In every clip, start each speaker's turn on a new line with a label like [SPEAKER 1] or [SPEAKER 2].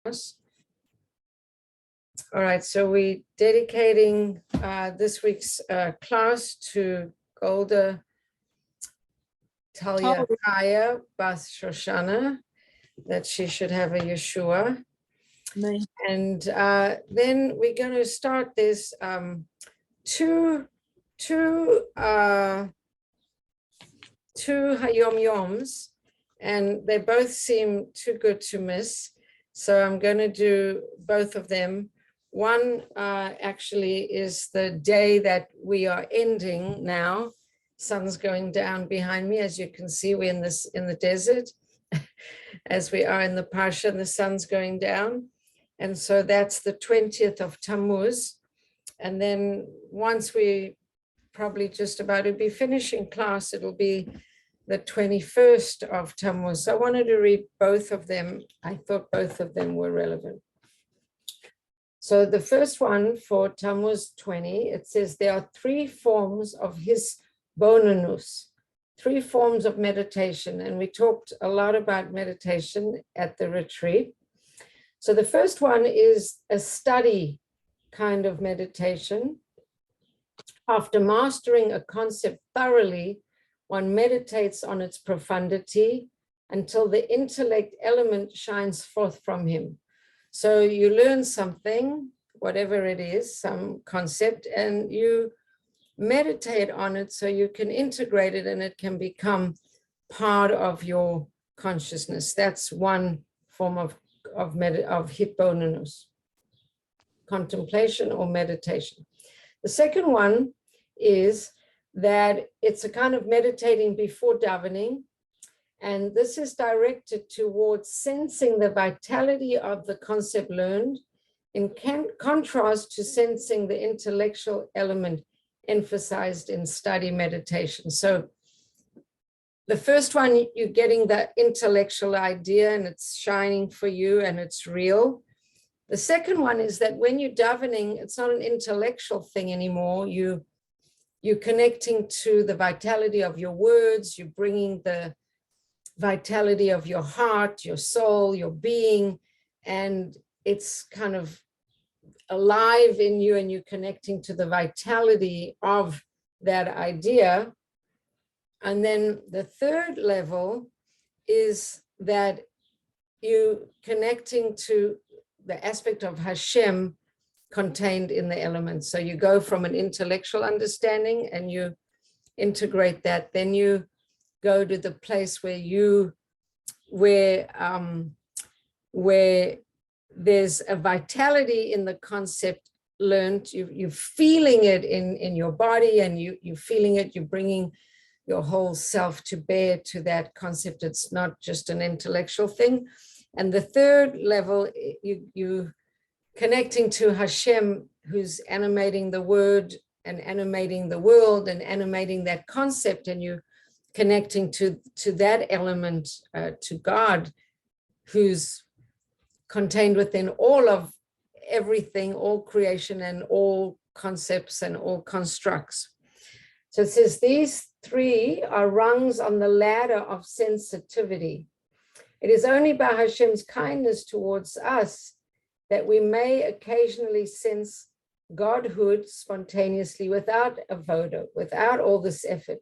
[SPEAKER 1] class. All right, so we're dedicating this week's class to Golda Talia Kaya Bas Shoshana, that she should have a Yeshua.
[SPEAKER 2] Nice.
[SPEAKER 1] And then we're going to start this two Hayom Yoms, and they both seem too good to miss. So I'm going to do both of them. One actually is the day that we are ending now. Sun's going down behind me. As you can see, we're in the desert as we are in the Parsha, and the sun's going down. And so that's the 20th of Tammuz. And then once we probably just about to be finishing class, it'll be the 21st of Tammuz. So I wanted to read both of them. I thought both of them were relevant. So the first one for Tammuz 20, it says there are three forms of his bonanus, three forms of meditation. And we talked a lot about meditation at the retreat. So the first one is a study kind of meditation. After mastering a concept thoroughly, one meditates on its profundity until the intellect element shines forth from him. So you learn something, whatever it is, some concept, and you meditate on it so you can integrate it and it can become part of your consciousness. That's one form of hitbonanus, contemplation or meditation. The second one is that it's a kind of meditating before davening. And this is directed towards sensing the vitality of the concept learned in contrast to sensing the intellectual element emphasized in study meditation. So the first one, you're getting the intellectual idea and it's shining for you and it's real. The second one is that when you're davening, it's not an intellectual thing anymore. You're connecting to the vitality of your words, you're bringing the vitality of your heart, your soul, your being, and it's kind of alive in you and you're connecting to the vitality of that idea. And then the third level is that you connecting to the aspect of Hashem contained in the elements. So you go from an intellectual understanding and you integrate that, then you go to the place where there's a vitality in the concept learned. You're feeling it in your body, and you're feeling it. You're bringing your whole self to bear to that concept. It's not just an intellectual thing. And the third level, you connecting to Hashem, who's animating the word and animating the world and animating that concept, and you connecting to that element, to God, who's contained within all of everything, all creation and all concepts and all constructs. So it says these three are rungs on the ladder of sensitivity. It is only by Hashem's kindness towards us that we may occasionally sense Godhood spontaneously without avoda, without all this effort.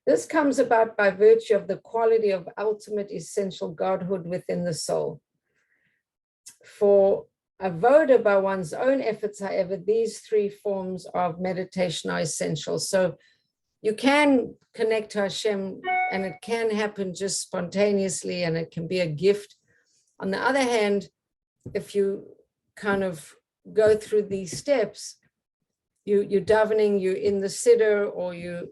[SPEAKER 1] This comes about by virtue of the quality of ultimate essential Godhood within the soul. For avoda by one's own efforts, however, these three forms of meditation are essential. So you can connect to Hashem and it can happen just spontaneously and it can be a gift. On the other hand, if you kind of go through these steps, you're davening, you're in the siddur, or you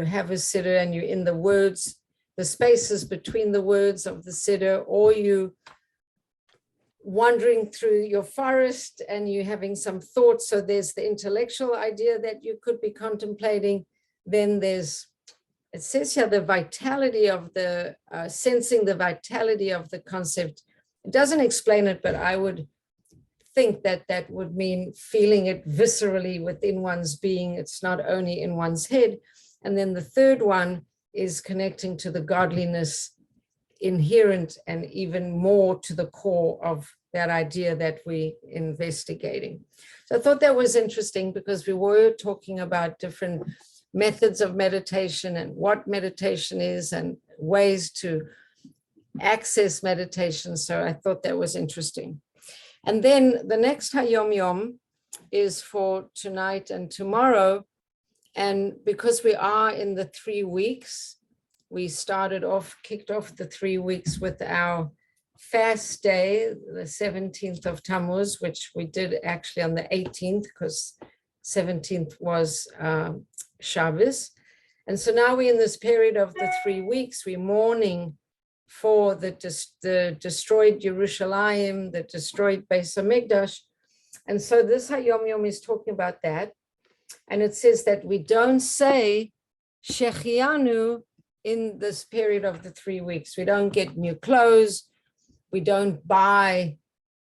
[SPEAKER 1] have a siddur and you're in the words, the spaces between the words of the siddur, or you wandering through your forest and you're having some thoughts. So there's the intellectual idea that you could be contemplating. Then there's, it says here, the vitality of the, sensing the vitality of the concept. It doesn't explain it, but I would think that that would mean feeling it viscerally within one's being. It's not only in one's head. And then the third one is connecting to the godliness inherent and even more to the core of that idea that we're investigating. So I thought that was interesting because we were talking about different methods of meditation and what meditation is and ways to access meditation. So I thought that was interesting. And then the next Hayom Yom is for tonight and tomorrow. And because we are in the 3 weeks, we kicked off the 3 weeks with our fast day, the 17th of Tammuz, which we did actually on the 18th because 17th was Shabbos. And so now we're in this period of the 3 weeks, we're mourning for the destroyed Yerushalayim, the destroyed Beis Hamikdash. And so this Hayom Yom is talking about that. And it says that we don't say Shechianu in this period of the 3 weeks. We don't get new clothes. We don't buy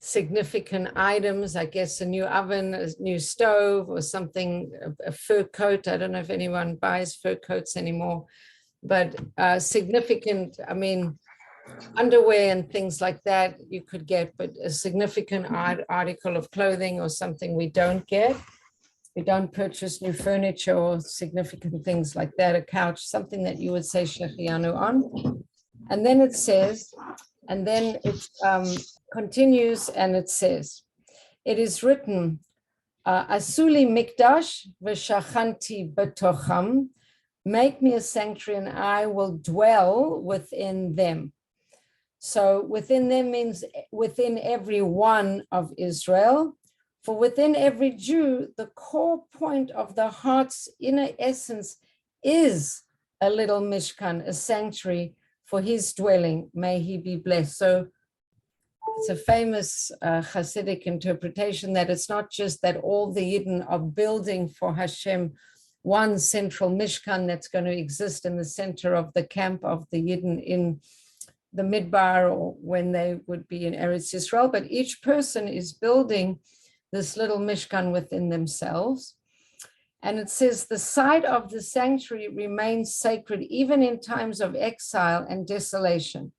[SPEAKER 1] significant items, I guess a new oven, a new stove or something, a fur coat. I don't know if anyone buys fur coats anymore, but significant, I mean, underwear and things like that you could get, but a significant article of clothing or something we don't get. We don't purchase new furniture or significant things like that, a couch, something that you would say Shechianu on. And then it says, and then it continues and it says, it is written, Asuli mikdash v'shachanti betocham, make me a sanctuary and I will dwell within them. So within them means within every one of Israel. For within every Jew, the core point of the heart's inner essence is a little mishkan, a sanctuary for his dwelling. May he be blessed. So it's a famous Hasidic interpretation that it's not just that all the Yidden are building for Hashem one central mishkan that's going to exist in the center of the camp of the Yidden in the Midbar or when they would be in Eretz Yisrael, but each person is building this little mishkan within themselves. And it says the site of the sanctuary remains sacred even in times of exile and desolation.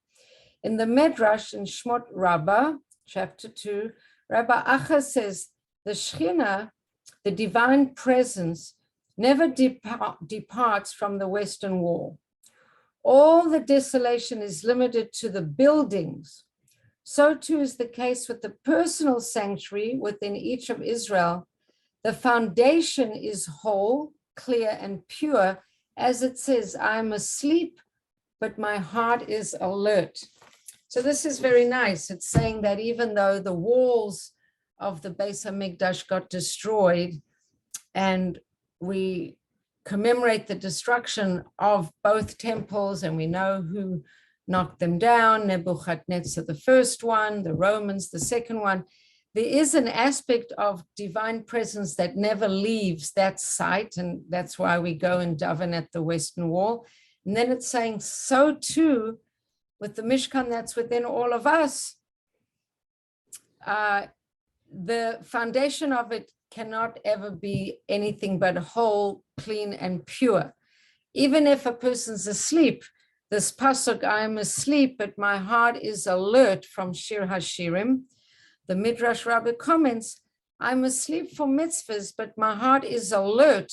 [SPEAKER 1] In the Medrash in Shmot Rabbah, chapter 2, Rabbi Acha says the Shekhinah, the divine presence, never departs from the Western Wall. All the desolation is limited to the buildings. So too is the case with the personal sanctuary within each of Israel. The foundation is whole, clear, and pure. As it says, I am asleep, but my heart is alert. So this is very nice. It's saying that even though the walls of the Beis Hamikdash got destroyed, and we commemorate the destruction of both temples, and we know who knocked them down, Nebuchadnezzar the first one, the Romans the second one. There is an aspect of divine presence that never leaves that site, and that's why we go and daven at the Western Wall. And then it's saying, so too, with the Mishkan that's within all of us, the foundation of it cannot ever be anything but whole, clean, and pure. Even if a person's asleep, this pasuk, I am asleep, but my heart is alert from Shir HaShirim. The Midrash Rabbi comments, I'm asleep for mitzvahs, but my heart is alert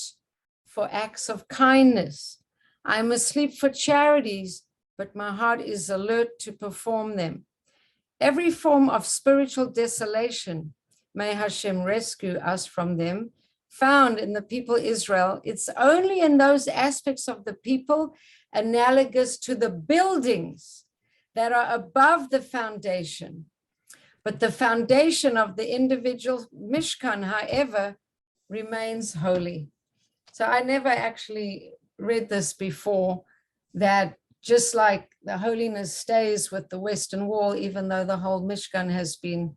[SPEAKER 1] for acts of kindness. I'm asleep for charities, but my heart is alert to perform them. Every form of spiritual desolation, may Hashem rescue us from them, found in the people Israel, it's only in those aspects of the people analogous to the buildings that are above the foundation. But the foundation of the individual Mishkan, however, remains holy. So I never actually read this before, that just like the holiness stays with the Western Wall, even though the whole Mishkan has been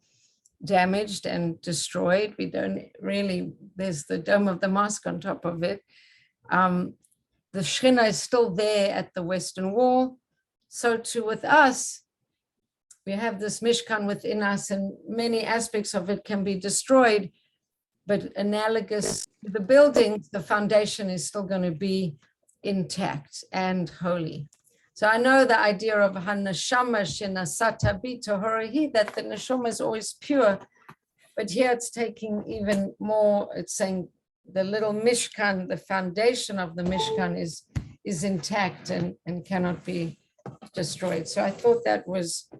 [SPEAKER 1] damaged and destroyed, we don't really, there's the dome of the mosque on top of it. The Shekhinah is still there at the Western Wall. So too with us, we have this Mishkan within us, and many aspects of it can be destroyed, but analogous to the buildings, the foundation is still going to be intact and holy. So I know the idea of hanashama shenasata bi tohorahi, that the neshama is always pure, but here it's taking even more. It's saying the little mishkan, the foundation of the mishkan is intact and cannot be destroyed. So I thought that was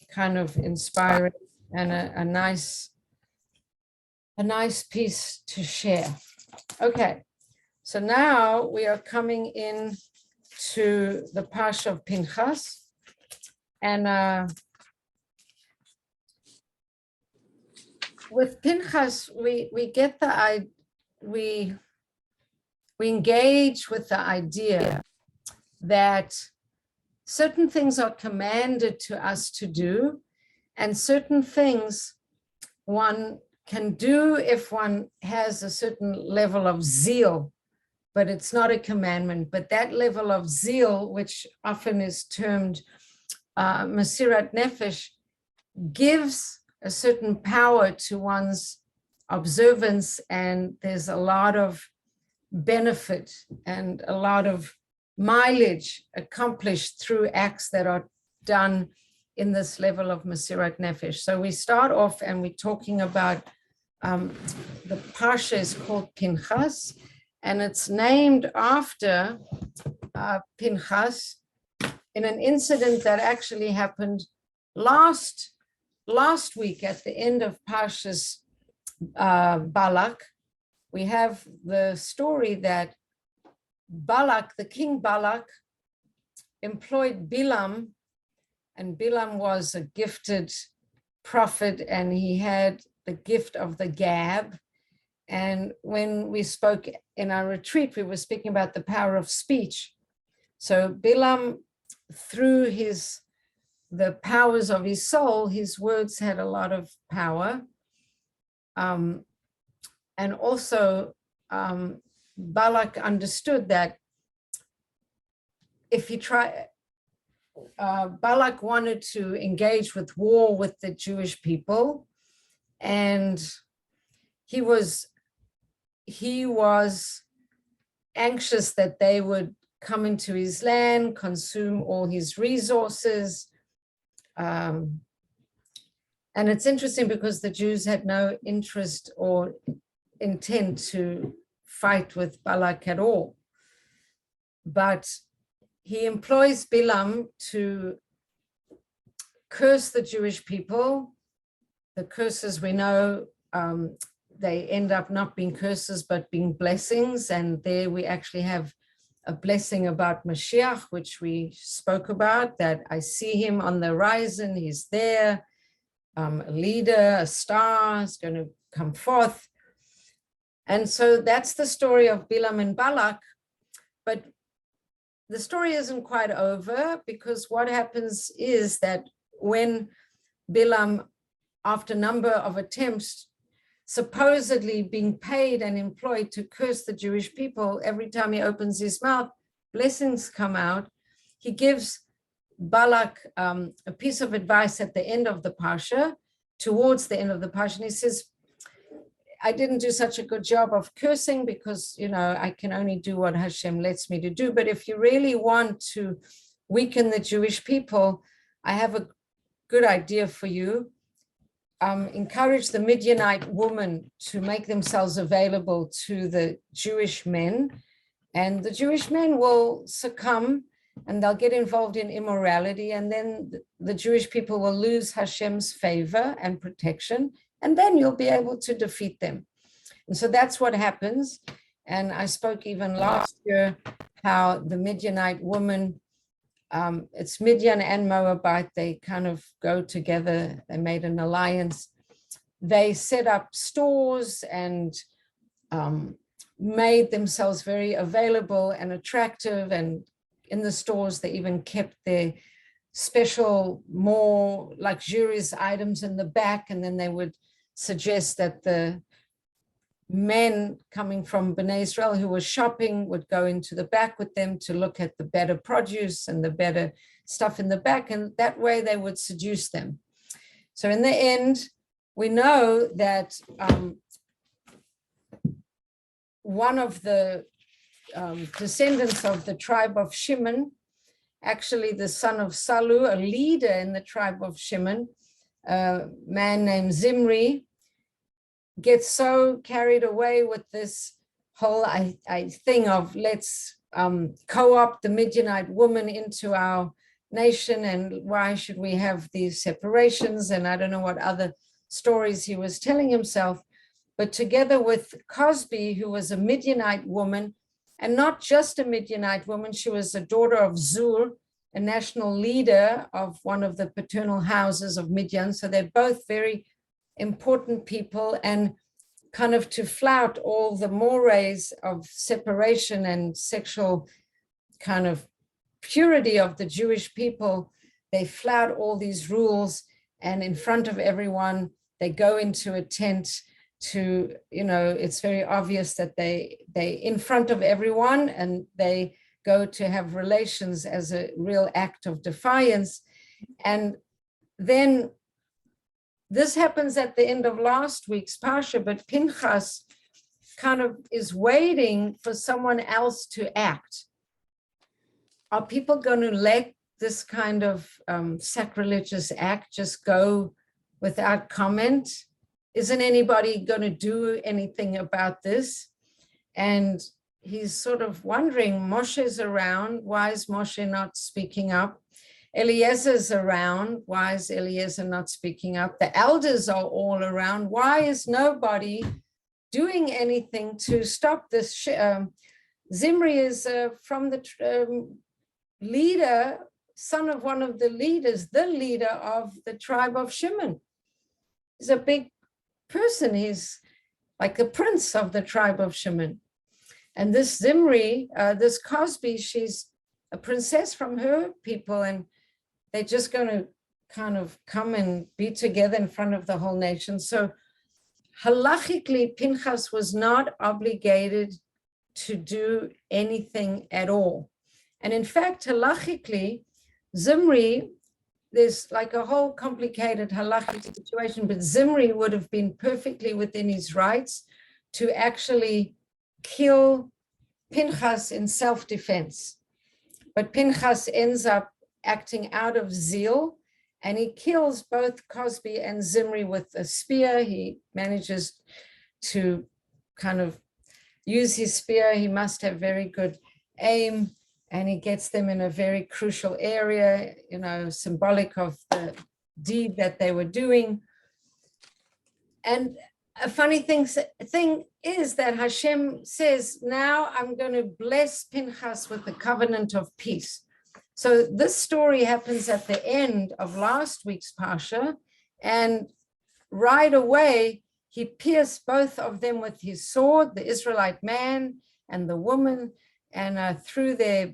[SPEAKER 1] kind of inspiring and a nice piece to share. Okay, so now we are coming in to the Parsha of Pinchas, and with Pinchas we get we engage with the idea that certain things are commanded to us to do, and certain things one can do if one has a certain level of zeal, but it's not a commandment. But that level of zeal, which often is termed Masirat Nefesh, gives a certain power to one's observance, and there's a lot of benefit and a lot of mileage accomplished through acts that are done in this level of Masirat Nefesh. So we start off and we're talking about the Parsha is called Pinchas, and it's named after Pinchas in an incident that actually happened last week at the end of Parsha's Balak. We have the story that Balak, the king Balak, employed Bilam, and Bilam was a gifted prophet, and he had the gift of the gab. And when we spoke in our retreat, we were speaking about the power of speech. So Bilam, through the powers of his soul, his words had a lot of power. And also Balak understood that if he Balak wanted to engage with war with the Jewish people, and he was anxious that they would come into his land, consume all his resources. And it's interesting because the Jews had no interest or intent to fight with Balak at all. But he employs Bilam to curse the Jewish people. The curses, we know, they end up not being curses, but being blessings. And there we actually have a blessing about Mashiach, which we spoke about, that I see him on the horizon, he's there, a leader, a star is going to come forth. And so that's the story of Bilam and Balak. But the story isn't quite over, because what happens is that when Bilam, after a number of attempts, supposedly being paid and employed to curse the Jewish people, every time he opens his mouth, blessings come out. He gives Balak a piece of advice at the end of the Parsha, towards the end of the Parsha, and he says, I didn't do such a good job of cursing because, I can only do what Hashem lets me to do. But if you really want to weaken the Jewish people, I have a good idea for you. Encourage the Midianite women to make themselves available to the Jewish men, and the Jewish men will succumb and they'll get involved in immorality, and then the Jewish people will lose Hashem's favor and protection, and then you'll be able to defeat them. And so that's what happens. And I spoke even last year how the Midianite woman, it's Midian and Moabite, they kind of go together, they made an alliance. They set up stores and made themselves very available and attractive, and in the stores they even kept their special, more luxurious items in the back, and then they would suggest that the men coming from Bnei Israel who were shopping would go into the back with them to look at the better produce and the better stuff in the back, and that way they would seduce them. So in the end, we know that one of the descendants of the tribe of Shimon actually the son of Salu, a leader in the tribe of Shimon, a man named Zimri, gets so carried away with this whole thing of let's co-opt the Midianite woman into our nation, and why should we have these separations, and I don't know what other stories he was telling himself. But together with Cosby, who was a Midianite woman, and not just a Midianite woman, she was a daughter of Zeal, a national leader of one of the paternal houses of Midian. So they're both very important people, and kind of to flout all the mores of separation and sexual kind of purity of the Jewish people, they flout all these rules, and in front of everyone, they go into a tent to, it's very obvious that they in front of everyone, and they go to have relations as a real act of defiance. And then this happens at the end of last week's Parsha, but Pinchas kind of is waiting for someone else to act. Are people going to let this kind of sacrilegious act just go without comment? Isn't anybody going to do anything about this? And he's sort of wondering, Moshe's around, why is Moshe not speaking up? Eliezer's around, why is Eliezer not speaking up? The elders are all around, why is nobody doing anything to stop this? Zimri is from the leader, son of one of the leaders, the leader of the tribe of Shimon. He's a big person. He's like the prince of the tribe of Shimon. And this Zimri, this Cosby, she's a princess from her people, and they're just going to kind of come and be together in front of the whole nation. So halachically, Pinchas was not obligated to do anything at all. And in fact, halachically, Zimri, there's like a whole complicated halachic situation, but Zimri would have been perfectly within his rights to actually kill Pinchas in self-defense. But Pinchas ends up acting out of zeal, and he kills both Cosby and Zimri with a spear. He manages to kind of use his spear. He must have very good aim, and he gets them in a very crucial area, symbolic of the deed that they were doing. And a funny thing is that Hashem says, now I'm going to bless Pinchas with the covenant of peace. So this story happens at the end of last week's Parsha, and right away, he pierced both of them with his sword, the Israelite man and the woman, and through their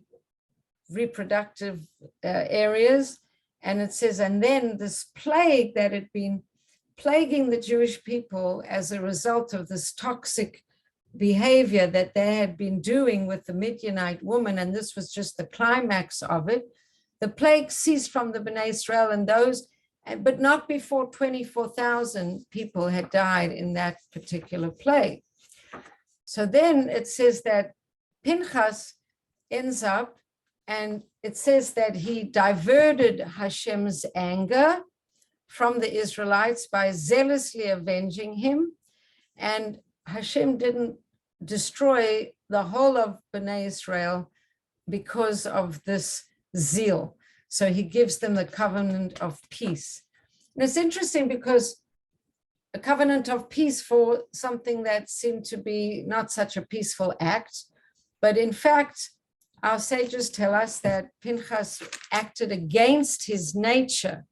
[SPEAKER 1] reproductive areas. And it says, and then this plague that had been plaguing the Jewish people as a result of this toxic behavior that they had been doing with the Midianite woman, and this was just the climax of it. The plague ceased from the Bnei Israel and those, but not before 24,000 people had died in that particular plague. So then it says that Pinchas ends up, and it says that he diverted Hashem's anger from the Israelites by zealously avenging him, and Hashem didn't destroy the whole of Bnei Israel because of this zeal. So he gives them the covenant of peace. And it's interesting because a covenant of peace for something that seemed to be not such a peaceful act, but in fact, our sages tell us that Pinchas acted against his nature,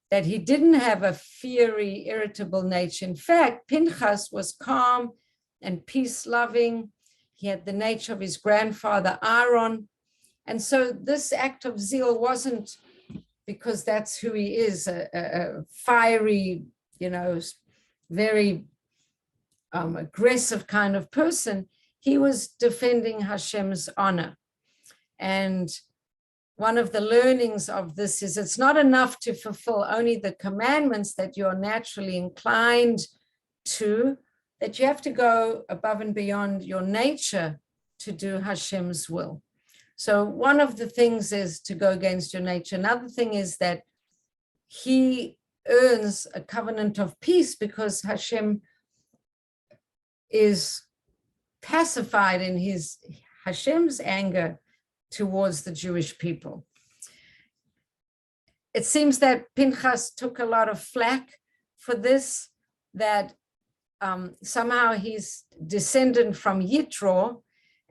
[SPEAKER 1] that he didn't have a fiery, irritable nature. In fact, Pinchas was calm and peace-loving. He had the nature of his grandfather, Aaron. And so this act of zeal wasn't because that's who he is, a fiery, very aggressive kind of person. He was defending Hashem's honor. And one of the learnings of this is it's not enough to fulfill only the commandments that you're naturally inclined to, that you have to go above and beyond your nature to do Hashem's will. So one of the things is to go against your nature. Another thing is that he earns a covenant of peace because Hashem is pacified in Hashem's anger towards the Jewish people. It seems that Pinchas took a lot of flack for this, that somehow he's descendant from Yitro,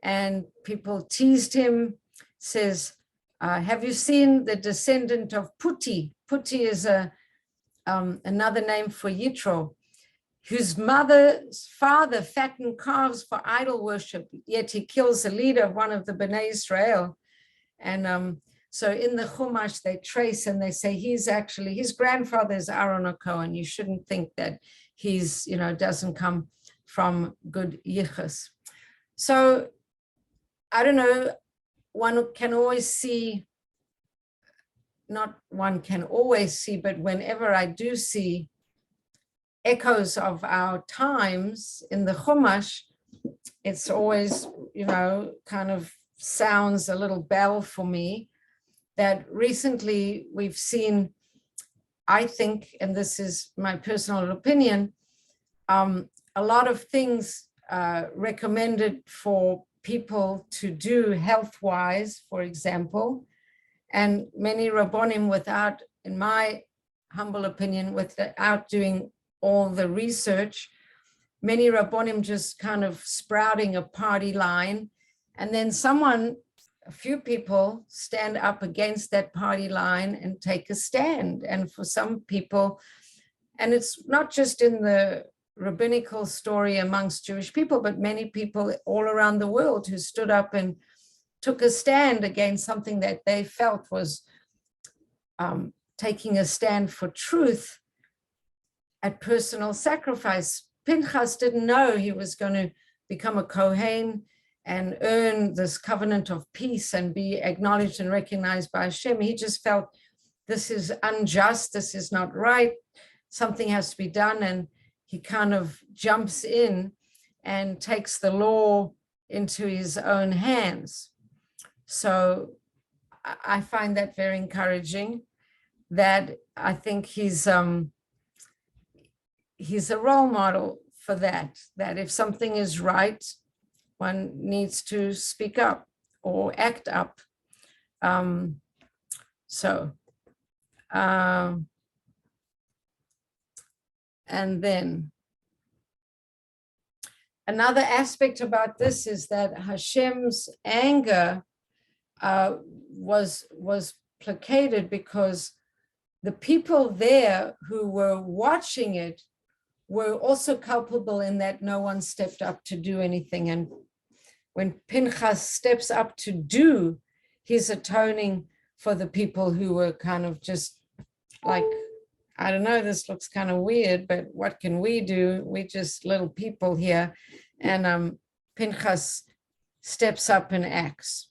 [SPEAKER 1] and people teased him, says, have you seen the descendant of Puti? Puti is another name for Yitro, whose mother's father fattened calves for idol worship, yet he kills the leader of one of the Bnei Israel. And so in the Chumash, they trace and they say his grandfather is Aaron HaKohen. You shouldn't think that he's, doesn't come from good yichus. So I don't know, one can always see, not one can always see, but whenever I do see echoes of our times in the Chumash, it's always, kind of sounds a little bell for me that recently we've seen, I think, and this is my personal opinion, a lot of things recommended for people to do health-wise, for example, and many Rabbonim without, in my humble opinion, without doing all the research, many Rabbonim just kind of sprouting a party line, and then a few people stand up against that party line and take a stand. And for some people, and it's not just in the rabbinical story amongst Jewish people, but many people all around the world who stood up and took a stand against something that they felt was taking a stand for truth at personal sacrifice. Pinchas didn't know he was going to become a Kohen and earn this covenant of peace and be acknowledged and recognized by Hashem. He just felt this is unjust, this is not right, something has to be done, and he kind of jumps in and takes the law into his own hands. So I find that very encouraging, that I think he's a role model for that if something is right, one needs to speak up or act up. And then another aspect about this is that Hashem's anger was placated because the people there who were watching it were also culpable in that no one stepped up to do anything. And when Pinchas steps up to do, he's atoning for the people who were kind of just like, I don't know, this looks kind of weird, but what can we do? We're just little people here. And Pinchas steps up and acts.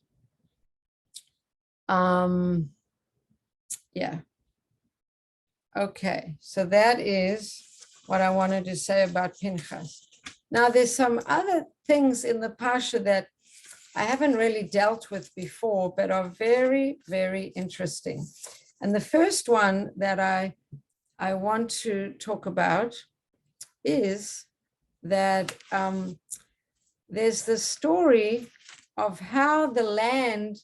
[SPEAKER 1] Yeah. Okay, so that is what I wanted to say about Pinchas. Now, there's some other things in the Pasha that I haven't really dealt with before, but are very, very interesting. And the first one that I want to talk about is that there's the story of how the land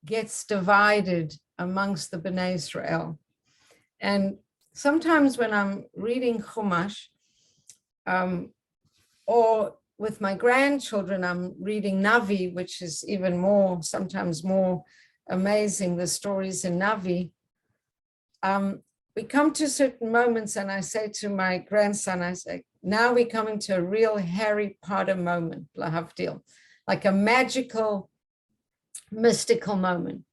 [SPEAKER 1] gets divided amongst the Bnei Israel. And sometimes when I'm reading Chumash, or with my grandchildren, I'm reading Navi, which is even more, sometimes more amazing, the stories in Navi. We come to certain moments and I say to my grandson, I say, now we're coming to a real Harry Potter moment, lahavdil, like a magical, mystical moment.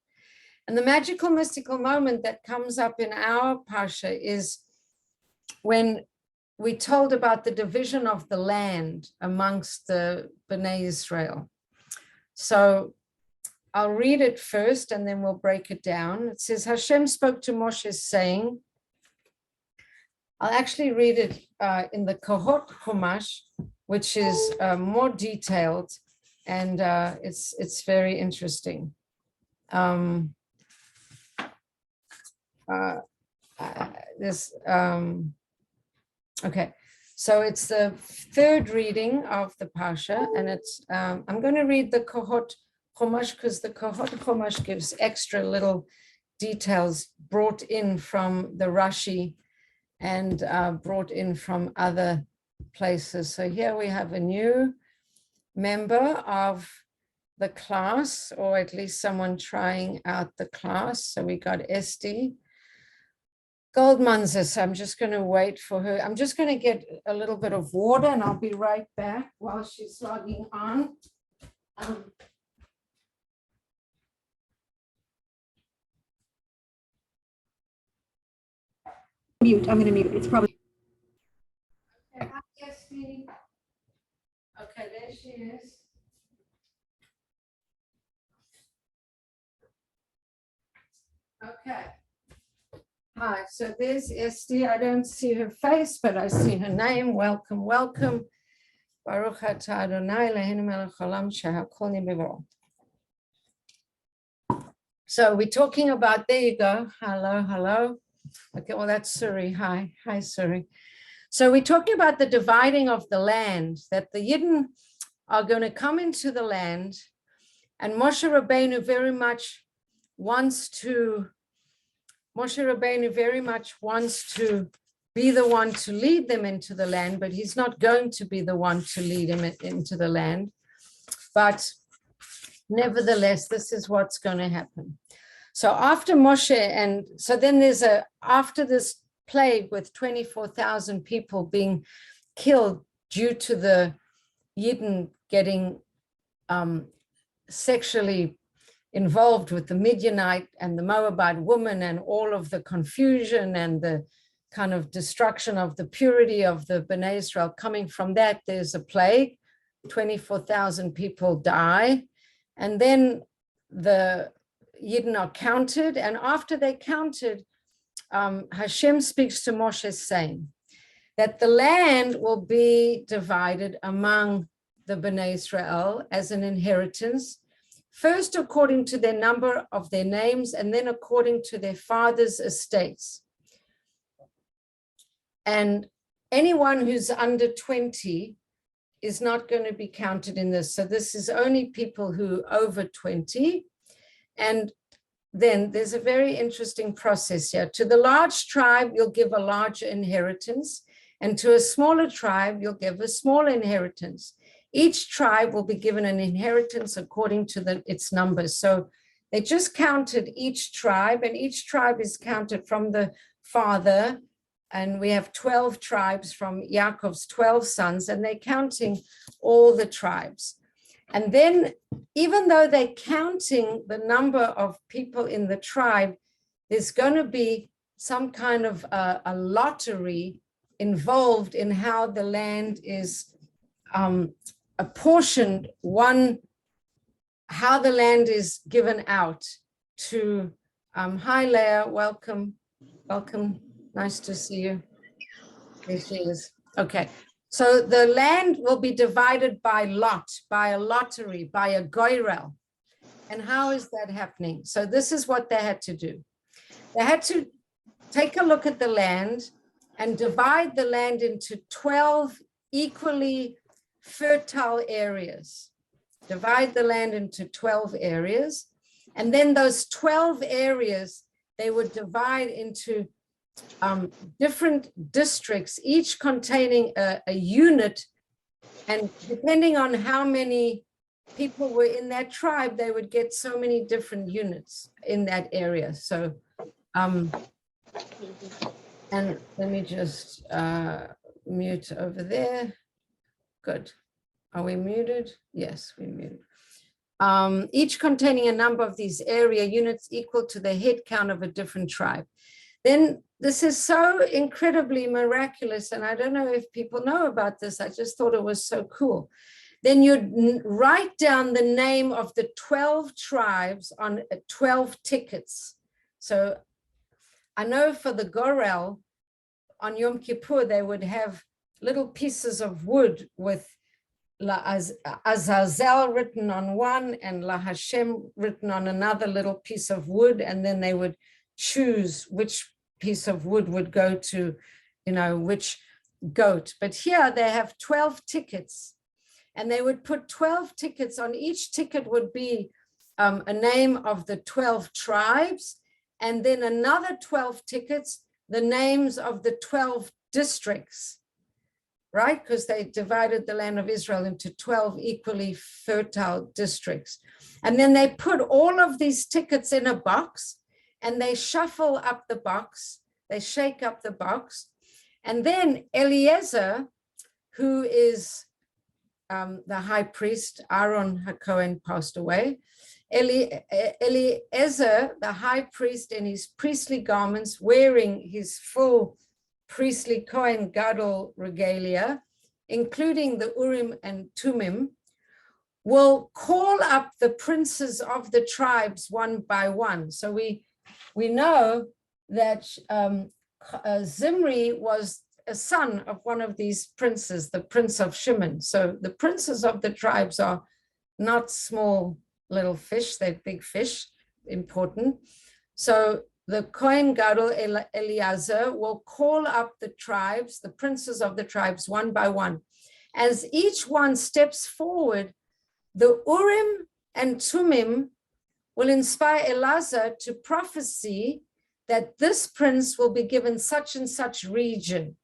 [SPEAKER 1] And the magical, mystical moment that comes up in our Pasha is when we told about the division of the land amongst the Bnei Israel. So I'll read it first and then we'll break it down. It says, Hashem spoke to Moshe saying, I'll actually read it in the Kohot Chumash, which is more detailed, and it's very interesting. okay, so it's the third reading of the Pasha, and it's, I'm going to read the Kohot Chumash because the Kohot Chumash gives extra little details brought in from the Rashi and brought in from other places. So here we have a new member of the class, or at least someone trying out the class. So we got Esti Goldmanzis. I'm just going to wait for her. I'm just going to get a little bit of water and I'll be right back while she's logging on.
[SPEAKER 2] Mute. I'm going to mute. It's probably.
[SPEAKER 1] Okay, hi, Esti. Okay, there she is. Okay. Hi, so there's Esti. I don't see her face, but I see her name. Welcome, welcome. Baruch atah Adonai Eloheinu melech haolam shehakol nהיה b'dvaro. So we're talking about, there you go. Hello, hello. Okay, well, that's Suri. Hi, hi, Suri. So we're talking about the dividing of the land, that the Yidden are going to come into the land, and Moshe Rabbeinu very much wants to be the one to lead them into the land, but he's not going to be the one to lead him into the land. But nevertheless, this is what's going to happen. So after Moshe, and so then after this plague with 24,000 people being killed due to the Yidden getting sexually involved with the Midianite and the Moabite woman, and all of the confusion and the kind of destruction of the purity of the Bnei Israel coming from that, there's a plague, 24,000 people die. And then the Yidden are counted. And after they counted, Hashem speaks to Moshe saying that the land will be divided among the Bnei Israel as an inheritance, first according to their number of their names, and then according to their fathers' estates. And anyone who's under 20 is not going to be counted in this. So this is only people who are over 20. And then there's a very interesting process here. To the large tribe, you'll give a larger inheritance. And to a smaller tribe, you'll give a smaller inheritance. Each tribe will be given an inheritance according to its numbers. So they just counted each tribe, and each tribe is counted from the father. And we have 12 tribes from Yaakov's 12 sons, and they're counting all the tribes. And then, even though they're counting the number of people in the tribe, there's going to be some kind of a lottery involved in how the land is apportioned, how the land is given out to, hi Leah, welcome, welcome, nice to see you. There she is. Okay, so the land will be divided by lot, by a lottery, by a goyrel. And how is that happening? So this is what they had to do. They had to take a look at the land and divide the land into 12 equally fertile areas. Divide the land into 12 areas. And then those 12 areas, they would divide into different districts, each containing a unit. And depending on how many people were in that tribe, they would get so many different units in that area. So, and let me just mute over there. Good. Are we muted? Yes, we're muted. Each containing a number of these area units equal to the head count of a different tribe. Then this is so incredibly miraculous, and I don't know if people know about this. I just thought it was so cool. Then you'd write down the name of the 12 tribes on 12 tickets. So I know for the Gorel, on Yom Kippur, they would have little pieces of wood with Azazel written on one and La Hashem written on another little piece of wood, and then they would choose which piece of wood would go to, which goat. But here they have 12 tickets, and they would put 12 tickets. On each ticket would be a name of the 12 tribes, and then another 12 tickets, the names of the 12 districts, right? Because they divided the land of Israel into 12 equally fertile districts. And then they put all of these tickets in a box, and they shuffle up the box, they shake up the box. And then Eliezer, who is the high priest, Aaron HaKohen passed away. Eliezer, the high priest, in his priestly garments, wearing his full priestly Kohen Gadol regalia, including the Urim and Tumim, will call up the princes of the tribes one by one. So we know that Zimri was a son of one of these princes, the prince of Shimon. So the princes of the tribes are not small little fish, they're big fish, important. So the Kohen Gadol Eliezer will call up the tribes, the princes of the tribes, one by one. As each one steps forward, the Urim and Tumim will inspire Eliezer to prophesy that this prince will be given such and such region.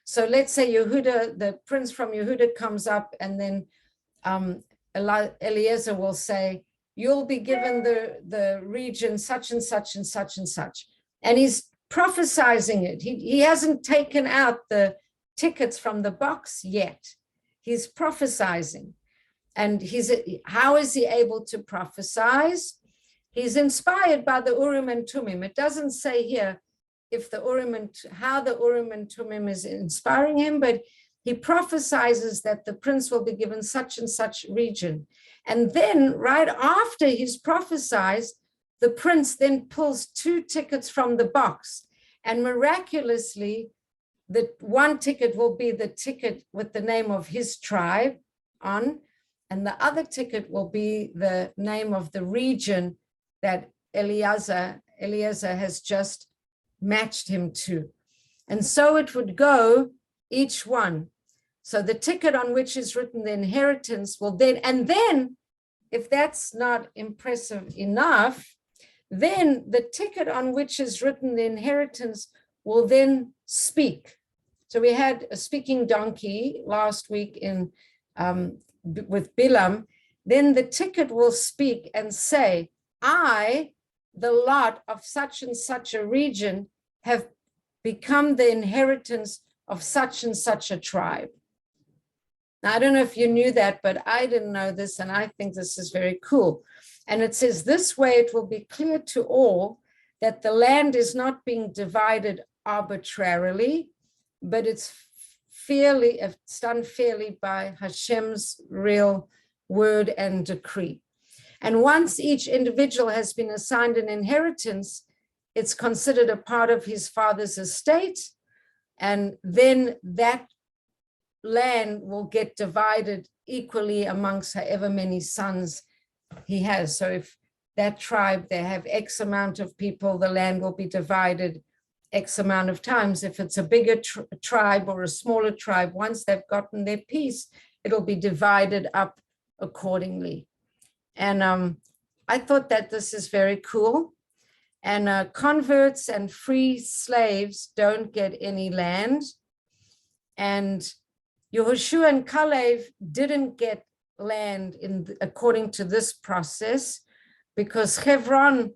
[SPEAKER 1] So let's say Yehuda, the prince from Yehuda comes up, and then Eliezer will say, you'll be given the region such and such and such and such. And he's prophesizing it. He hasn't taken out the tickets from the box yet. He's prophesizing. And how is he able to prophesize? He's inspired by the Urim and Tumim. It doesn't say here if how the Urim and Tumim is inspiring him, but he prophesizes that the prince will be given such and such region. And then right after he's prophesied, the prince then pulls 2 tickets from the box. And miraculously, the one ticket will be the ticket with the name of his tribe on, and the other ticket will be the name of the region that Eliezer has just matched him to. And so it would go, each one. So the ticket on which is written the inheritance will then, and then if that's not impressive enough, then the ticket on which is written the inheritance will then speak. So we had a speaking donkey last week with Bilam. Then the ticket will speak and say, I, the lot of such and such a region, have become the inheritance of such and such a tribe. Now, I don't know if you knew that, but I didn't know this, and I think this is very cool. And it says, this way it will be clear to all that the land is not being divided arbitrarily, but it's done fairly by Hashem's real word and decree. And once each individual has been assigned an inheritance, it's considered a part of his father's estate, and then that land will get divided equally amongst however many sons he has. So if that tribe, they have X amount of people, the land will be divided X amount of times. If it's a bigger tribe or a smaller tribe, once they've gotten their piece, it'll be divided up accordingly. And I thought that this is very cool. And converts and free slaves don't get any land. And Yehoshua and Kalev didn't get land according to this process, because Hebron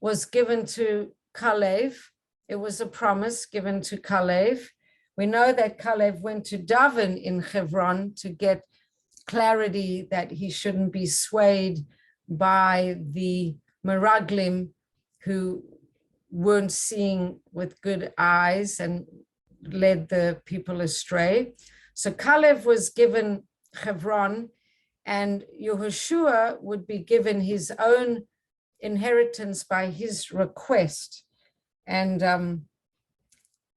[SPEAKER 1] was given to Kalev. It was a promise given to Kalev. We know that Kalev went to Davin in Hebron to get clarity that he shouldn't be swayed by the Meraglim who weren't seeing with good eyes and led the people astray. So Kalev was given Hebron, and Yehoshua would be given his own inheritance by his request. And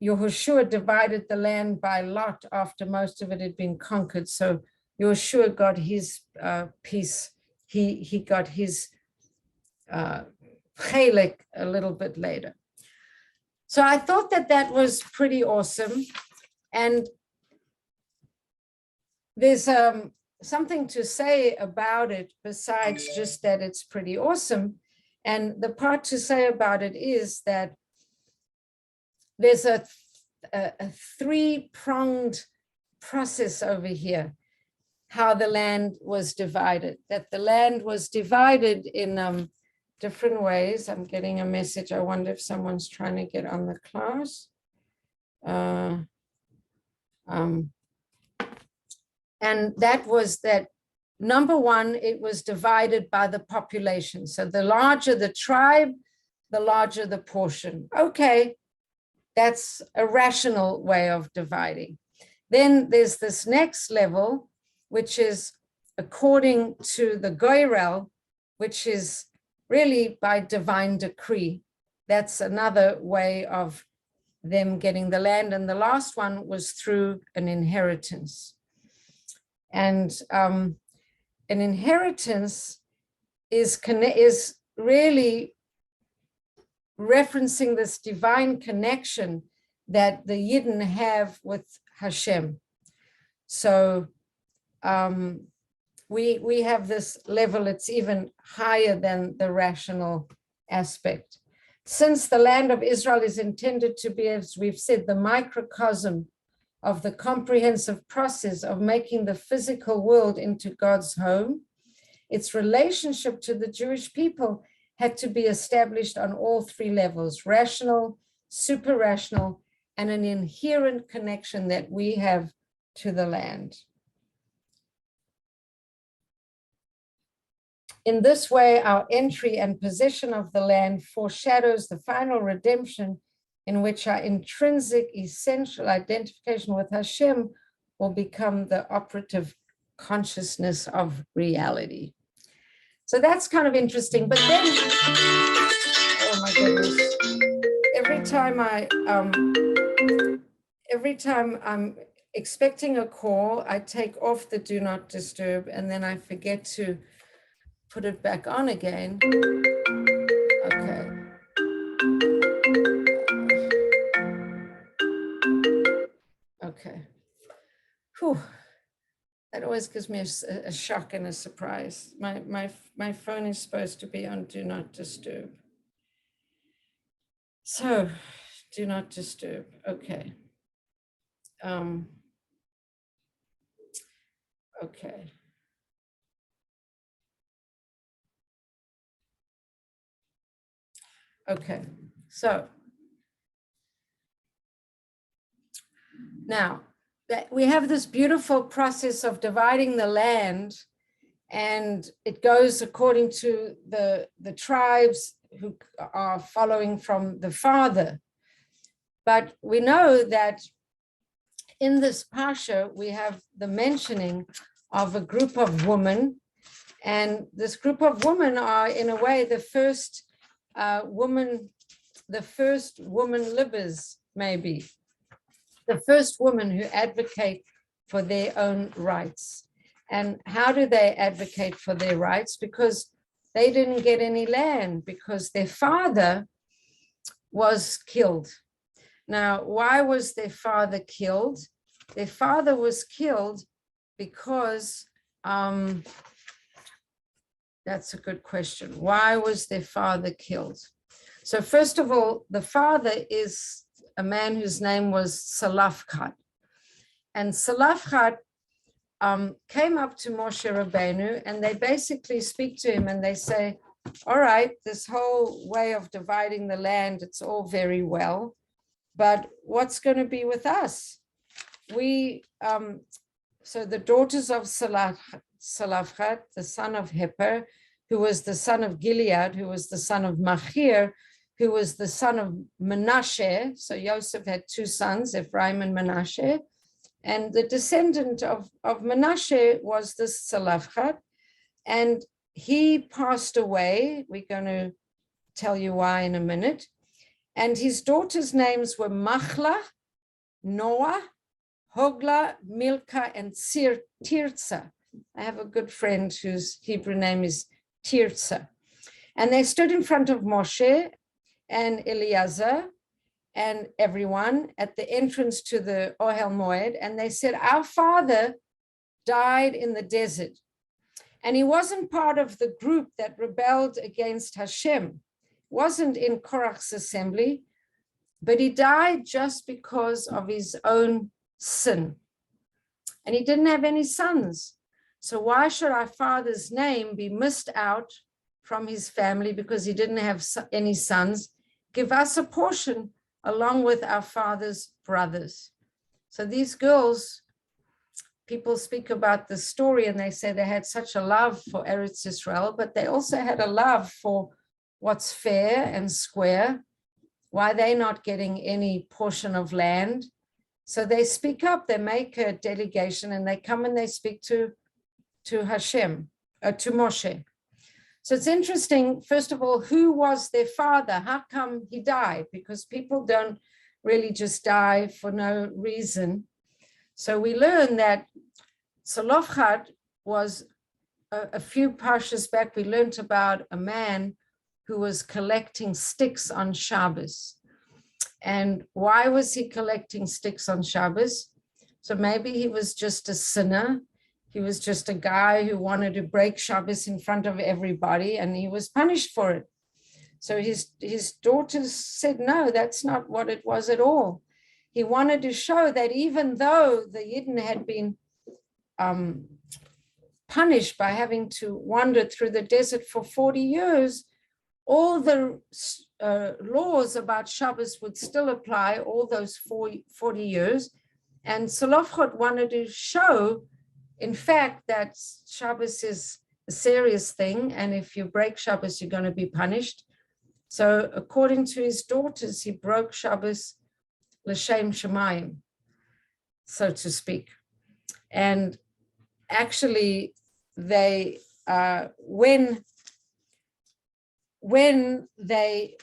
[SPEAKER 1] Yehoshua divided the land by lot after most of it had been conquered. So Yeshua got his piece. He got his chelik a little bit later. So I thought that that was pretty awesome. And there's something to say about it besides just that it's pretty awesome. And the part to say about it is that there's a three-pronged process over here, how the land was divided, that the land was divided in different ways. I'm getting a message. I wonder if someone's trying to get on the class. And that was that, number one, it was divided by the population. So the larger the tribe, the larger the portion. Okay, that's a rational way of dividing. Then there's this next level, which is according to the goyrel, which is really by divine decree. That's another way of them getting the land. And the last one was through an inheritance. And an inheritance is really referencing this divine connection that the Yidden have with Hashem. So we have this level, it's even higher than the rational aspect. Since the land of Israel is intended to be, as we've said, the microcosm of the comprehensive process of making the physical world into God's home, its relationship to the Jewish people had to be established on all three levels: rational, super rational, and an inherent connection that we have to the land. In this way, our entry and possession of the land foreshadows the final redemption, in which our intrinsic, essential identification with Hashem will become the operative consciousness of reality. So that's kind of interesting. But then, oh my goodness, every time I'm expecting a call, I take off the do not disturb, and then I forget to put it back on again. Okay. Okay. Whew. That always gives me a shock and a surprise. My phone is supposed to be on do not disturb. So, do not disturb. Okay. Okay. Okay. So now that we have this beautiful process of dividing the land, and it goes according to the tribes who are following from the father. But we know that in this parsha, we have the mentioning of a group of women, and this group of women are in a way the first woman livers, maybe. The first women who advocate for their own rights. And how do they advocate for their rights? Because they didn't get any land, because their father was killed. Now, why was their father killed? Their father was killed because, that's a good question. Why was their father killed? So first of all, the father is a man whose name was Salafchat. And Salafchat came up to Moshe Rabbeinu, and they basically speak to him and they say, all right, this whole way of dividing the land, it's all very well, but what's going to be with us? So the daughters of Salafchat, the son of Heper, who was the son of Gilead, who was the son of Machir, who was the son of Menashe. So Joseph had two sons, Ephraim and Menashe. And the descendant of Menashe was this Salafchat. And he passed away. We're going to tell you why in a minute. And his daughters' names were Machlah, Noah, Hogla, Milcah, and Tirza. I have a good friend whose Hebrew name is Tirza. And they stood in front of Moshe and Eleazar and everyone at the entrance to the Ohel Moed, and they said, our father died in the desert, and he wasn't part of the group that rebelled against Hashem, wasn't in Korach's assembly, but he died just because of his own sin, and he didn't have any sons. So why should our father's name be missed out from his family because he didn't have any sons? Give us a portion along with our father's brothers. So these girls, people speak about the story and they say they had such a love for Eretz Israel, but they also had a love for what's fair and square. Why they're not getting any portion of land. So they speak up, they make a delegation and they come and they speak to Hashem, to Moshe. So it's interesting, first of all, who was their father? How come he died? Because people don't really just die for no reason. So we learn that Zelophehad was a few parshas back, we learned about a man who was collecting sticks on Shabbos. And why was he collecting sticks on Shabbos? So maybe he was just a sinner. He was just a guy who wanted to break Shabbos in front of everybody, and he was punished for it. So his daughters said, no, that's not what it was at all. He wanted to show that even though the Yidden had been punished by having to wander through the desert for 40 years, all the laws about Shabbos would still apply all those 40 years. And Zelophehad wanted to show, in fact, that Shabbos is a serious thing, and if you break Shabbos, you're going to be punished. So according to his daughters, he broke Shabbos l'shem shamayim, so to speak. And actually, they when they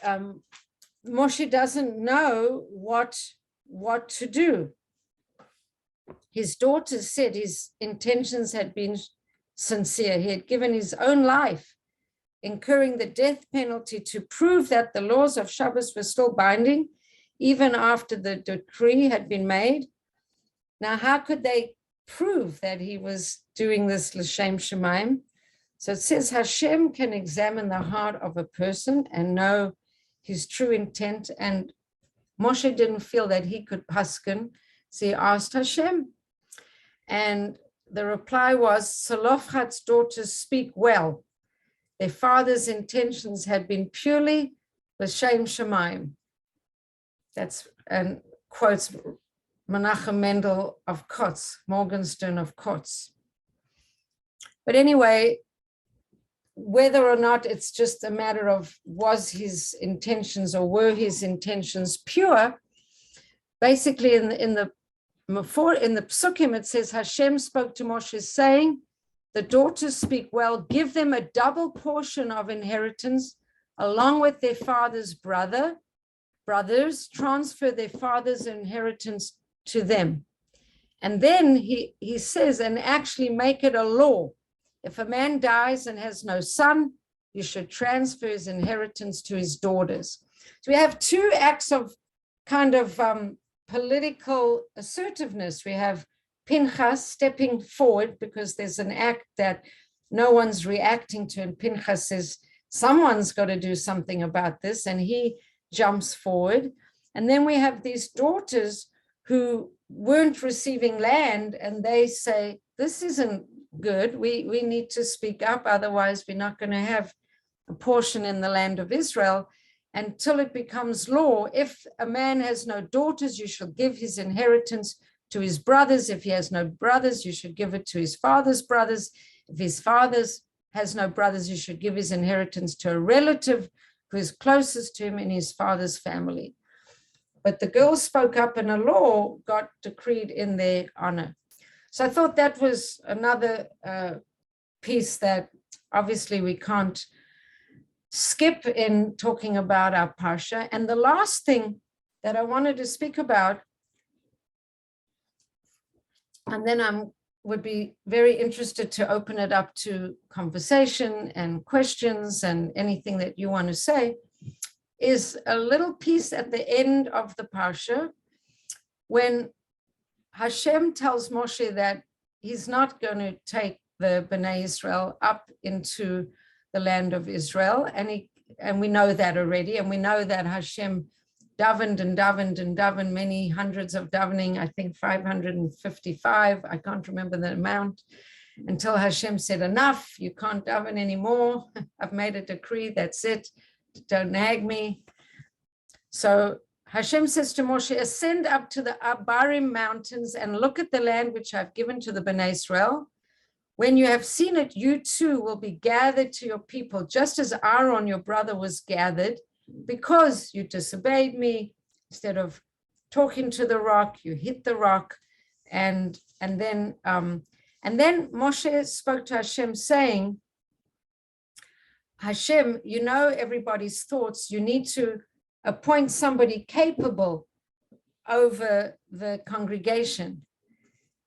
[SPEAKER 1] Moshe doesn't know what to do. His daughters said his intentions had been sincere. He had given his own life, incurring the death penalty to prove that the laws of Shabbos were still binding, even after the decree had been made. Now, how could they prove that he was doing this l'shem shamayim? So it says Hashem can examine the heart of a person and know his true intent. And Moshe didn't feel that he could paskin, so he asked Hashem. And the reply was, Zelophehad's daughters speak well. Their father's intentions had been purely l'shem shamayim. That's, and quotes Menachem Mendel of Kotz, Morgenstern of Kotz. But anyway, whether or not it's just a matter of was his intentions or were his intentions pure, basically in the Psukim it says Hashem spoke to Moshe saying, the daughters speak well, give them a double portion of inheritance along with their father's brothers, transfer their father's inheritance to them. And then he says, and actually make it a law. If a man dies and has no son, you should transfer his inheritance to his daughters. So we have two acts of kind of political assertiveness. We have Pinchas stepping forward because there's an act that no one's reacting to, and Pinchas says, someone's got to do something about this, and he jumps forward. And then we have these daughters who weren't receiving land, and they say, this isn't good. We need to speak up, otherwise we're not going to have a portion in the land of Israel until it becomes law. If a man has no daughters, you should give his inheritance to his brothers. If he has no brothers, you should give it to his father's brothers. If his father has no brothers, you should give his inheritance to a relative who is closest to him in his father's family. But the girls spoke up and a law got decreed in their honor. So I thought that was another piece that obviously we can't skip in talking about our parsha. And the last thing that I wanted to speak about And then would be very interested to open it up to conversation and questions and anything that you want to say, is a little piece at the end of the Parsha when Hashem tells Moshe that he's not going to take the Bnei Israel up into the land of Israel. And we know that already. And we know that Hashem davened and davened and davened, many hundreds of davening, I think 555, I can't remember the amount, until Hashem said, enough, you can't daven anymore. I've made a decree, that's it, don't nag me. So Hashem says to Moshe, ascend up to the Abarim mountains and look at the land which I've given to the Bnei Israel. When you have seen it, you too will be gathered to your people, just as Aaron, your brother, was gathered, because you disobeyed me. Instead of talking to the rock, you hit the rock. And then Moshe spoke to Hashem saying, Hashem, you know everybody's thoughts. You need to appoint somebody capable over the congregation,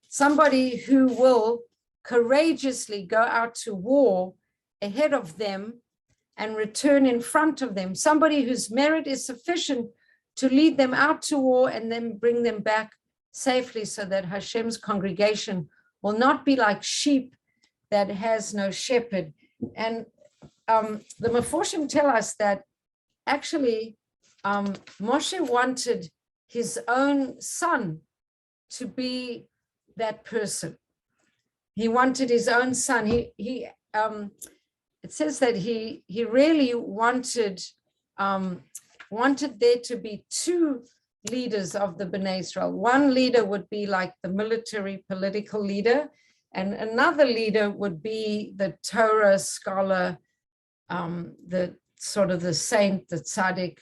[SPEAKER 1] somebody who will courageously go out to war ahead of them and return in front of them, somebody whose merit is sufficient to lead them out to war and then bring them back safely, so that Hashem's congregation will not be like sheep that has no shepherd. And the Meforshim tell us that actually Moshe wanted his own son to be that person. He wanted his own son. It says that he really wanted there to be two leaders of the Bnei Israel. One leader would be like the military political leader, and another leader would be the Torah scholar, the sort of the saint, the tzaddik.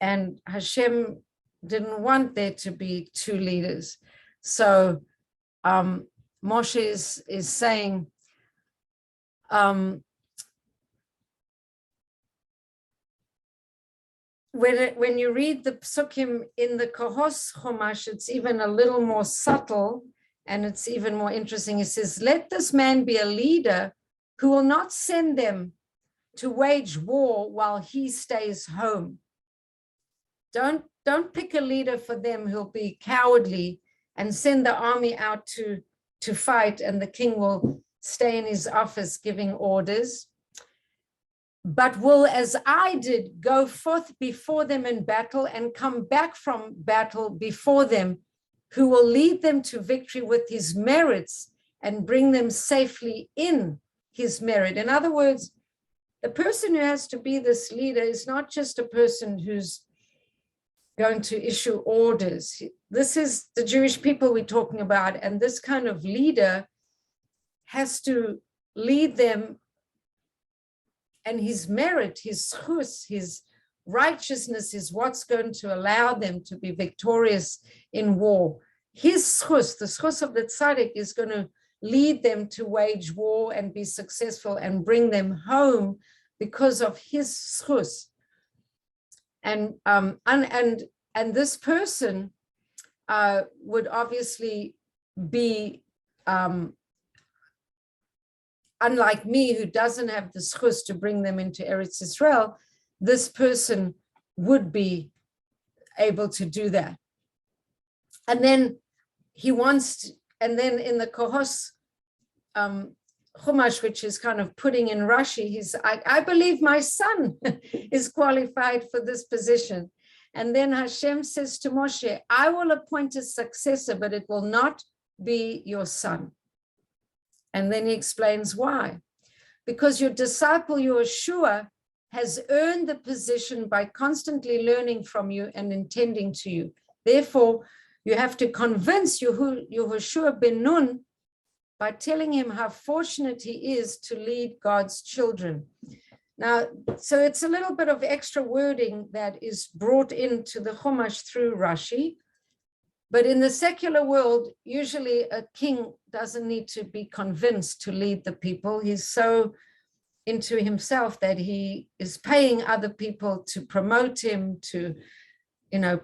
[SPEAKER 1] And Hashem didn't want there to be two leaders. So Moshe is saying, when you read the psukim in the Kohos Chumash, it's even a little more subtle and it's even more interesting. It says, let this man be a leader who will not send them to wage war while he stays home. Don't pick a leader for them who'll be cowardly and send the army out to fight, and the king will stay in his office giving orders, but will, as I did, go forth before them in battle and come back from battle before them, who will lead them to victory with his merits and bring them safely in his merit. In other words, the person who has to be this leader is not just a person who's going to issue orders. This is the Jewish people we're talking about, and this kind of leader has to lead them, and his merit, his schus, his righteousness is what's going to allow them to be victorious in war. His schus, the schus of the tzaddik, is going to lead them to wage war and be successful and bring them home because of his schus. And this person would obviously be unlike me, who doesn't have the schus to bring them into Eretz Israel. This person would be able to do that. And then he wants, and then in the Kohos Chumash, which is kind of putting in Rashi, I believe my son is qualified for this position. And then Hashem says to Moshe, I will appoint a successor, but it will not be your son. And then he explains why. Because your disciple, Yeshua, has earned the position by constantly learning from you and intending to you. Therefore, you have to convince Yehoshua ben Nun by telling him how fortunate he is to lead God's children. Now, so it's a little bit of extra wording that is brought into the Chumash through Rashi. But in the secular world, usually a king doesn't need to be convinced to lead the people. He's so into himself that he is paying other people to promote him, to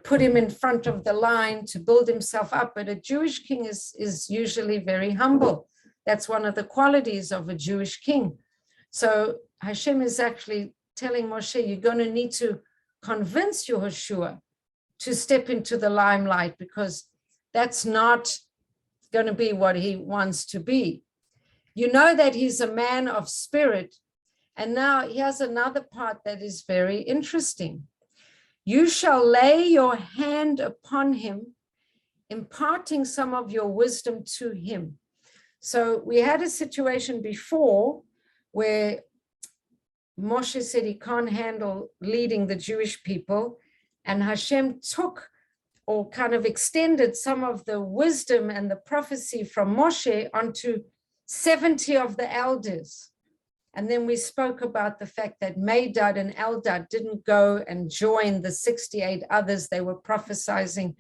[SPEAKER 1] put him in front of the line to build himself up. But a Jewish king is usually very humble. That's one of the qualities of a Jewish king. So Hashem is actually telling Moshe, you're going to need to convince Yehoshua to step into the limelight, because that's not going to be what he wants to be. You know that he's a man of spirit. And now he has another part that is very interesting. You shall lay your hand upon him, imparting some of your wisdom to him. So we had a situation before where Moshe said he can't handle leading the Jewish people, and Hashem took or kind of extended some of the wisdom and the prophecy from Moshe onto 70 of the elders. And then we spoke about the fact that Medad and Eldad didn't go and join the 68 others. They were prophesying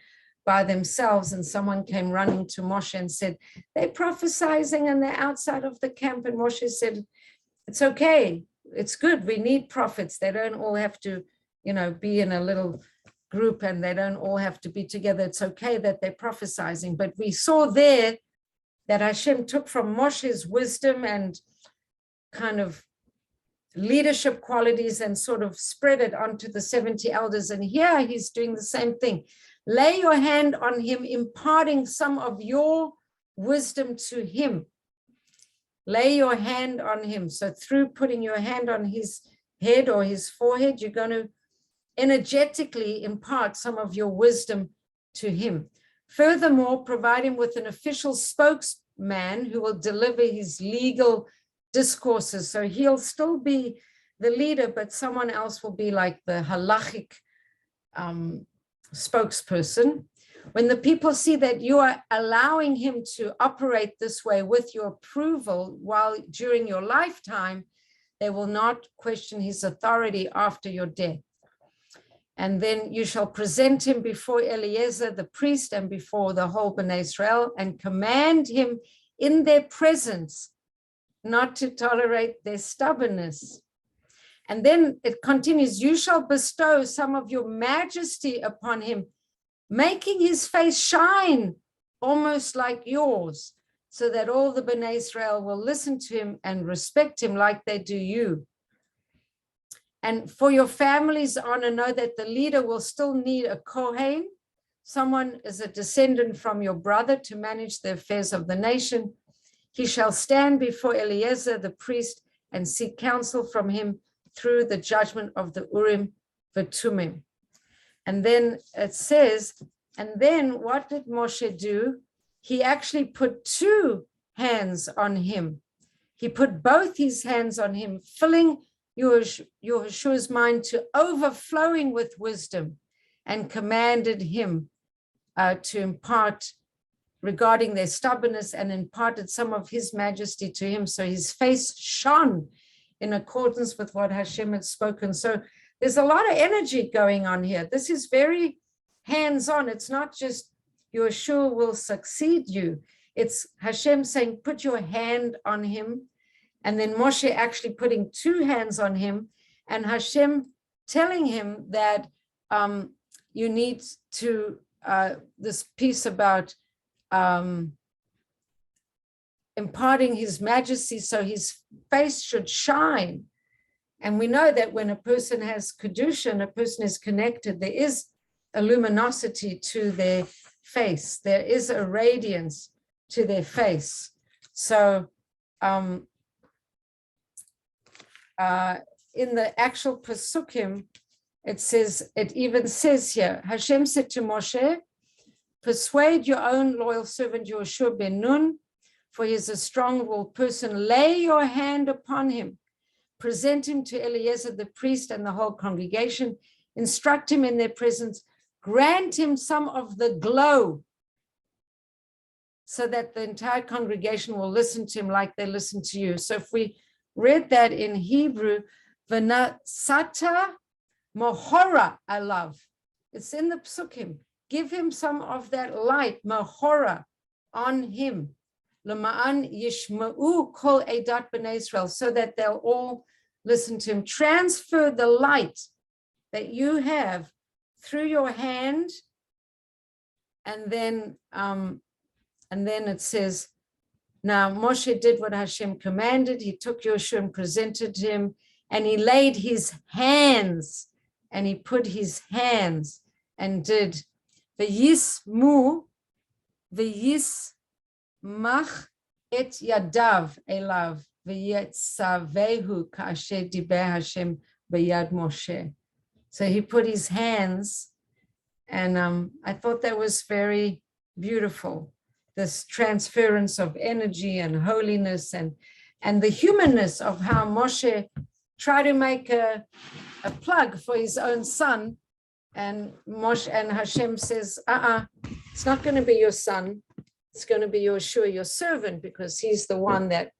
[SPEAKER 1] by themselves. And someone came running to Moshe and said, they're prophesying and they're outside of the camp. And Moshe said, it's okay. It's good. We need prophets. They don't all have to, be in a little group, and they don't all have to be together. It's okay that they're prophesying. But we saw there that Hashem took from Moshe's wisdom and kind of leadership qualities and sort of spread it onto the 70 elders. And here he's doing the same thing. Lay your hand on him, imparting some of your wisdom to him. Lay your hand on him. So through putting your hand on his head or his forehead, you're going to energetically impart some of your wisdom to him. Furthermore, provide him with an official spokesman who will deliver his legal discourses. So he'll still be the leader, but someone else will be like the halachic spokesperson. When the people see that you are allowing him to operate this way with your approval while during your lifetime, they will not question his authority after your death. And then you shall present him before Eliezer, the priest, and before the whole Bnei Israel, and command him in their presence not to tolerate their stubbornness. And then it continues, you shall bestow some of your majesty upon him, making his face shine almost like yours, so that all the Bnei Israel will listen to him and respect him like they do you. And for your family's honor, know that the leader will still need a Kohen, someone as a descendant from your brother, to manage the affairs of the nation. He shall stand before Eliezer, the priest, and seek counsel from him through the judgment of the Urim v'Tumim. And then it says, and then what did Moshe do? He actually put two hands on him. He put both his hands on him, filling Yehoshua's mind to overflowing with wisdom, and commanded him to impart regarding their stubbornness, and imparted some of his majesty to him. So his face shone in accordance with what Hashem had spoken. So there's a lot of energy going on here. This is very hands-on. It's not just Yehoshua will succeed you. It's Hashem saying, put your hand on him. And then Moshe actually putting two hands on him, and Hashem telling him that you need to, this piece about imparting his majesty, so his face should shine. And we know that when a person has Kedusha, a person is connected, there is a luminosity to their face. There is a radiance to their face. So in the actual Pesukim, it even says here, Hashem said to Moshe, persuade your own loyal servant Yehoshua ben Nun, for he is a strong-willed person. Lay your hand upon him. Present him to Eliezer the priest and the whole congregation. Instruct him in their presence. Grant him some of the glow, so that the entire congregation will listen to him like they listen to you. So if we read that in Hebrew, V'nasata mohora alav. It's in the Psukim. Give him some of that light, mohora, on him. L'ma'an yishma'u kol edat b'nei Israel, so that they'll all listen to him. Transfer the light that you have through your hand, and then it says, now Moshe did what Hashem commanded. He took Yoshua and presented him, and he laid his hands, and he put his hands and did v'yismach et yadav elav v'yetzavehu ka'asher diber Hashem b'yad Moshe. So he put his hands, and I thought that was very beautiful. This transference of energy and holiness and the humanness of how Moshe tried to make a plug for his own son, and Moshe and Hashem says, it's not going to be your son, it's going to be Yoshua, your servant, because he's the one that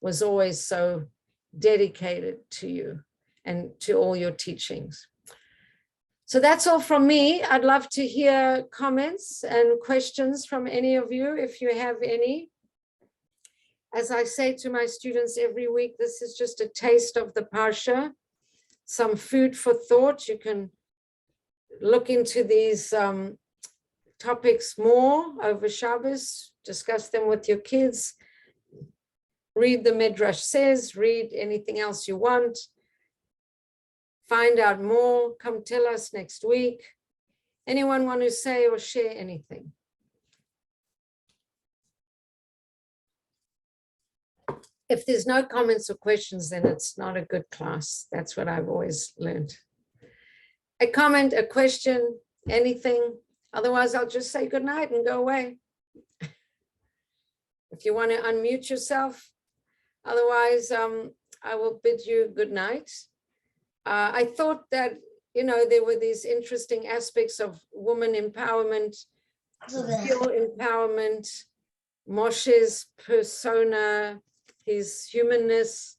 [SPEAKER 1] was always so dedicated to you and to all your teachings. So that's all from me. I'd love to hear comments and questions from any of you, if you have any. As I say to my students every week, this is just a taste of the Parsha, some food for thought. You can look into these topics more over Shabbos, discuss them with your kids, read the Midrash says, read anything else you want. Find out more, come tell us next week. Anyone want to say or share anything? If there's no comments or questions, then it's not a good class. That's what I've always learned. A comment, a question, anything. Otherwise, I'll just say good night and go away. If you want to unmute yourself. Otherwise, I will bid you good night. I thought that, there were these interesting aspects of woman empowerment, skill empowerment, Moshe's persona, his humanness,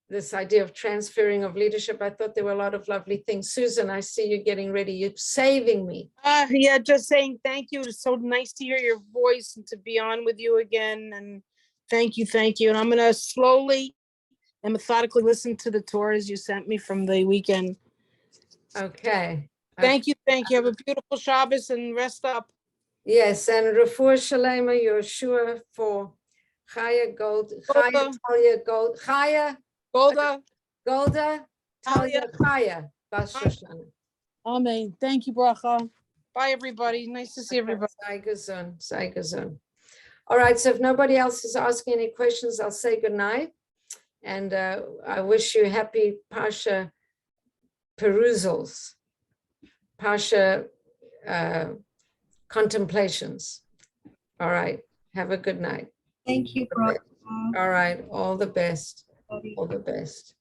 [SPEAKER 1] this idea of transferring of leadership. I thought there were a lot of lovely things. Susan, I see you getting ready. You're saving me.
[SPEAKER 3] Yeah, just saying thank you. It's so nice to hear your voice and to be on with you again. And thank you. And I'm going to slowly and methodically listen to the Torahs you sent me from the weekend.
[SPEAKER 1] Okay.
[SPEAKER 3] Thank you. Have a beautiful Shabbos and rest up.
[SPEAKER 1] Yes, and Refuah Shalema Yoshua for Chaya Golda, Talia Gold, Chaya Golda, Talia Chaya Bas Shoshana.
[SPEAKER 3] Amen. Thank you, Bracha. Bye, everybody. Nice to see everybody.
[SPEAKER 1] Sei gesund. All right, so if nobody else is asking any questions, I'll say good night. And I wish you happy Parsha perusals, Parsha contemplations. All right, have a good night.
[SPEAKER 2] Thank you, Brooke.
[SPEAKER 1] All right, all the best. All the best.